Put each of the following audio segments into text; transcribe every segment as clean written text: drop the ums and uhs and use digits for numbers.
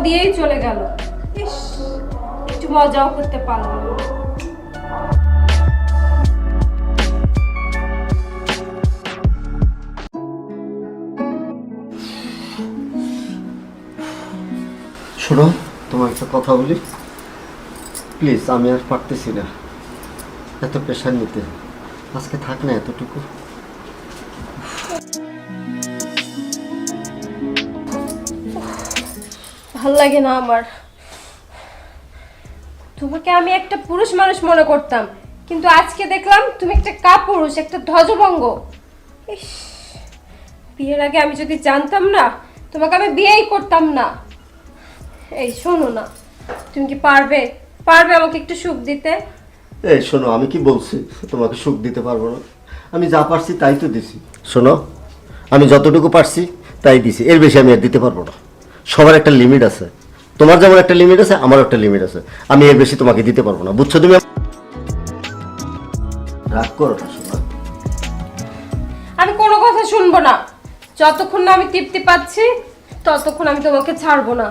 দিয়েই চলে গেল। ইস, একটু মজাও করতে পারলাম না। শোনো, তোমার একটা কথা বলি প্লিজ। আমি আর পারতেছি না এত প্রেশার নিতে। আজকে থাক না এতটুকু। ভাল লাগে না আমার। তোমাকে আমি একটা পুরুষ মানুষ মনে করতাম, কিন্তু আজকে দেখলাম তুমি একটা কাপুরুষ, একটা ধ্বজভঙ্গ। ইস, বিয়ের আগে আমি যদি জানতাম না, তোমাকে আমি বিয়েই করতাম না। এই শোনো না, তুমি কি পারবে পারবে আমাকে একটু সুখ দিতে? এই শোনো, আমি কি বলছি তোমাকে সুখ দিতে পারবো না? আমি যা পারছি তাই তো দিছি। শোনো, আমি যতটুকু পারছি তাই দিছি, এর বেশি আমি আর দিতে পারবো না। সবার একটা লিমিট আছে, তোমার যেমন একটা লিমিট আছে আমারও একটা লিমিট আছে। আমি এর বেশি তোমাকে দিতে পারবো না, বুঝছো তুমি? রাগ করো না শোনা। আমি কোনো কথা শুনবো না। যতক্ষণ না আমি তৃপ্তি পাচ্ছি ততক্ষণ আমি তোমাকে ছাড়বো না।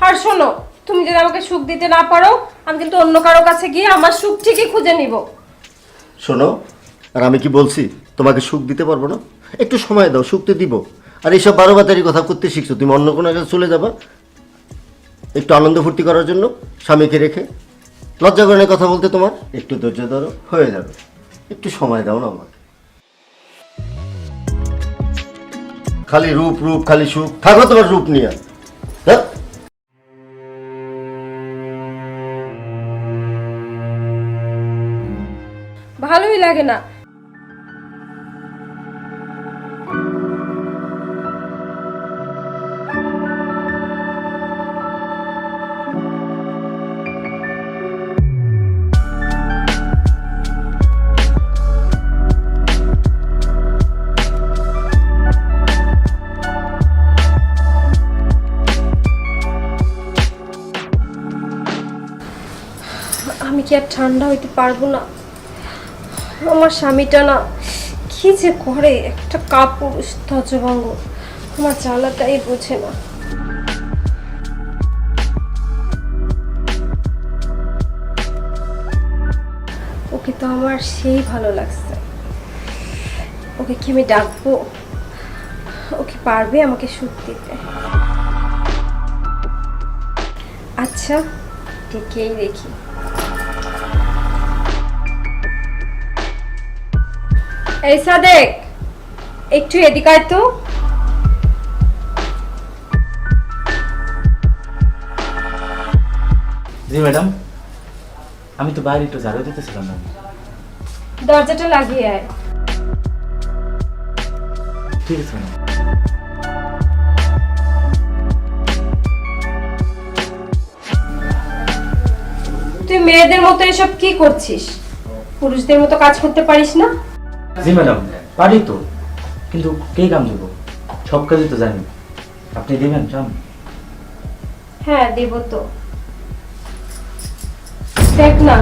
আর শোনো, তুমি যদি আমাকে সুখ দিতে না পারো, আমি কিন্তু অন্য কারো কাছে গিয়ে আমার সুখ ঠিকই খুঁজে নিব। শোনো, আর আমি কি বলছি তোমাকে সুখ দিতে পারবো না? একটু সময় দাও, সুখ তো দিব। আর এইসব 12 বাতারি কথা করতে শিখছো তুমি, অন্য কোনো কাছে চলে যাবা একটু আনন্দ ফুর্তি করার জন্য স্বামীকে রেখে। লজ্জা করে না কথা বলতে তোমার? একটু ধৈর্য ধরো, হয়ে যাবে। একটু সময় দাও না আমাকে। খালি রূপ রূপ, খালি সুখ, থাকো তোমার রূপ নিয়ে। হ্যাঁ, ভালোই লাগে না। আমি কি আর ঠান্ডা হইতে পারবো না? আমার স্বামীটা না কি যে করে, একটা কাপুরুষ ধ্বজভঙ্গ। আমার জ্বালাটাই বোঝে না। ওকে তো আমার সেই ভালো লাগছে। ওকে কি আমি ডাকবো? ওকে পারবে আমাকে সুখ দিতে? আচ্ছা, ডেকেই দেখি। এই সাদেক, একটু এদিকে আয় তো। জি ম্যাডাম, আমি তো বাইরে একটু ঝাড়ু দিতেছিলাম না। দরজাটা লাগিয়ে আয়। ঠিক আছে ম্যাডাম। তুই মেয়েদের মতো এসব কি করছিস? পুরুষদের মতো কাজ করতে পারিস না? জি ম্যাডাম, পারি তো, কিন্তু কে কাম দেবো? সব কাজই তো জানি। আপনি দিবেন কাম? হ্যাঁ, দেব তো। দেখ না।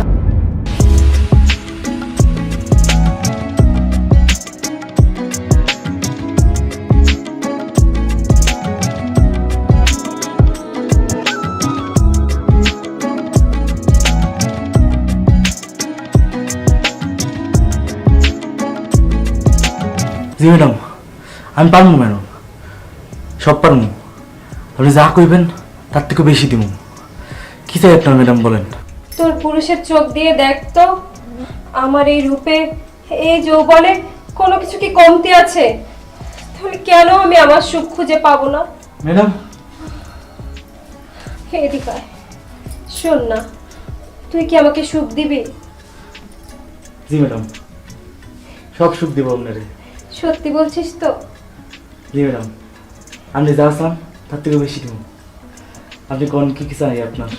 জি ম্যাডাম, আমি পারবো ম্যাডাম, সব পারবো। আপনি যা কইবেন তার থেকে বেশি দিব। কি চাই আপনার ম্যাডাম বলেন? তোর পুরুষের চোখ দিয়ে দেখ তো, আমার এই রূপে, এই যৌবনে কোনো কিছু কি কমতি আছে? তাহলে কেন আমি আমার সুখ খুঁজে পাবো না? ম্যাডাম, এদিকে আয়। শোন না, তুই কি আমাকে সুখ দিবি? জি ম্যাডাম, সব সুখ দিব আপনারে। সত্যি বলছিস তো? জি ম্যাডাম, আপনি যা চান তার থেকে বেশি দিব। আপনি কোন কি চাই আপনার?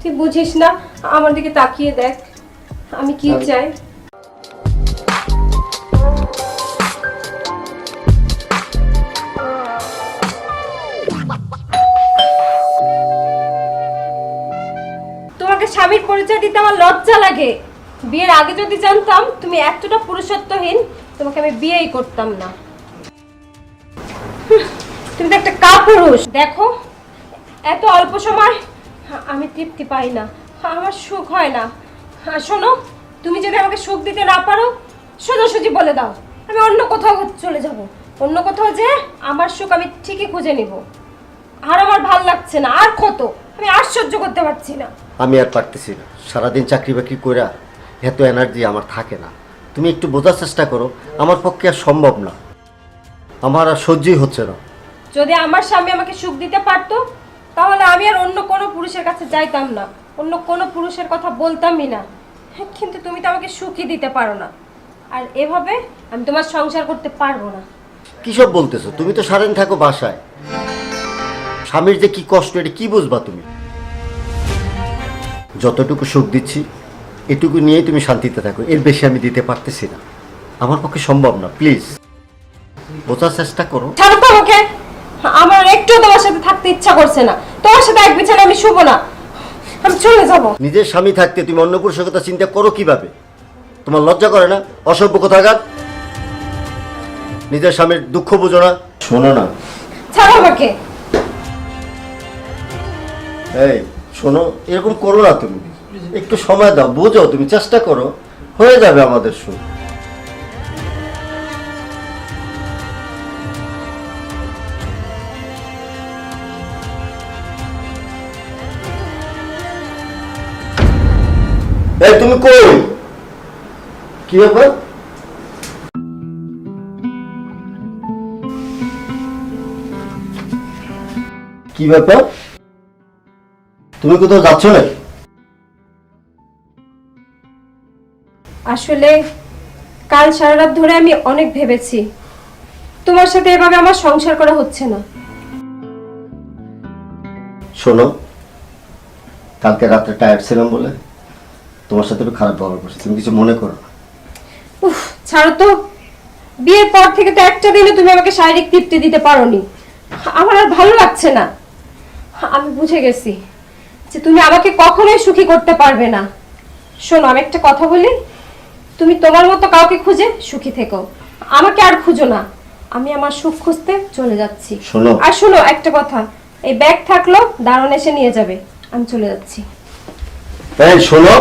তুই বুঝিস না, আমার দিকে তাকিয়ে দেখ, আমি কি চাই। তোমাকে স্বামীর পরিচয় দিতে আমার লজ্জা লাগে। বিয়ের আগে যদি জানতাম তুমি এতটা পুরুষত্বহীন, তোমাকে আমি বিয়েই করতাম না। তুমি তো একটা কাপুরুষ। দেখো, এত অল্প সময় আমি তৃপ্তি পাই না, আমার সুখ হয় না। আর শোনো, তুমি যদি আমাকে সুখ দিতে না পারো সোজাসুজি বলে দাও, আমি অন্য কোথাও চলে যাব। অন্য কোথাও যে আমার সুখ আমি ঠিকই খুঁজে নিব। আর আমার ভাল লাগছে না, আর কত, আমি আর সহ্য করতে পারছি না। আমি আর পারতেছি না, সারাদিন চাকরি বাকরি কইরা এত এনার্জি আমার থাকে না। তুমি একটু বোঝার চেষ্টা করো, আমার পক্ষে আর সম্ভব না, আমার আর সহ্যই হচ্ছে না। যদি আমার স্বামী আমাকে সুখ দিতে পারতো তাহলে আমি আর অন্য কোনো পুরুষের কাছে যাইতাম না, অন্য কোনো পুরুষের কথা বলতামই না। কিন্তু তুমি তো আমাকে সুখই দিতে পারো না, আর এভাবে আমি তোমার সংসার করতে পারবো না। কী সব বলতেছো? তুমি তো সারাদিন থাকো বাসায়, স্বামীর যে কি কষ্ট এটা কি বুঝবা তুমি? যতটুকু সুখ দিচ্ছি এটুকু নিয়েই তুমি শান্তিতে থাকো, এর বেশি আমি দিতে পারতেছি না, আমার পক্ষে সম্ভব না। প্লিজ বোঝার চেষ্টা করো। ছাড়ো তো আমাকে, আমার একটু তোমার সাথে থাকতে ইচ্ছা করছে না। তোমার সাথে এক বিছানায় আমি শুবো না, আমি চলে যাব। নিজের স্বামী থাকতে তুমি অন্য পুরুষের কথা চিন্তা করো কিভাবে? তোমার লজ্জা করে না? অসভ্য কোথাকার, নিজের স্বামীর দুঃখ বুঝো না? শোনো না, ছাড়ো আমাকে। এই শোনো, এরকম করো না, তুমি একটু সময় দাও, বোঝো, তুমি চেষ্টা করো, হয়ে যাবে আমাদের সুখ। এই তুমি কই? কি ব্যাপার? কি ব্যাপার, তুমি কোথাও যাচ্ছ না? আসলে কাল সারা রাত ধরে আমি অনেক ভেবেছি, তোমার সাথে এভাবে আমার সংসার করা হচ্ছে না। শোনো, কালকে রাত্রে টায়ার্ড ছিলাম বলে তোমার সাথে একটু খারাপ ব্যবহার করছি, তুমি কিছু মনে করো না। উফ, ছাড়ো তো। বিয়ের পর থেকে তো একটা দিনও তুমি আমাকে শারীরিক তৃপ্তি দিতে পারোনি, আমার আর ভালো লাগছে না। আমি বুঝে গেছি যে তুমি আমাকে কখনোই সুখী করতে পারবে না। শোনো, আমি একটা কথা বলি, তুমি তোমার মতো কাউকে খুঁজে সুখী থেকো, আমাকে আর খুঁজো না। আমি আমার সুখ খুঁজতে চলে যাচ্ছি। শোনো। আর শোনো একটা কথা, এই ব্যাগ থাকলো দারোয়ান এসে নিয়ে যাবে, আমি চলে যাচ্ছি। এই শোনো,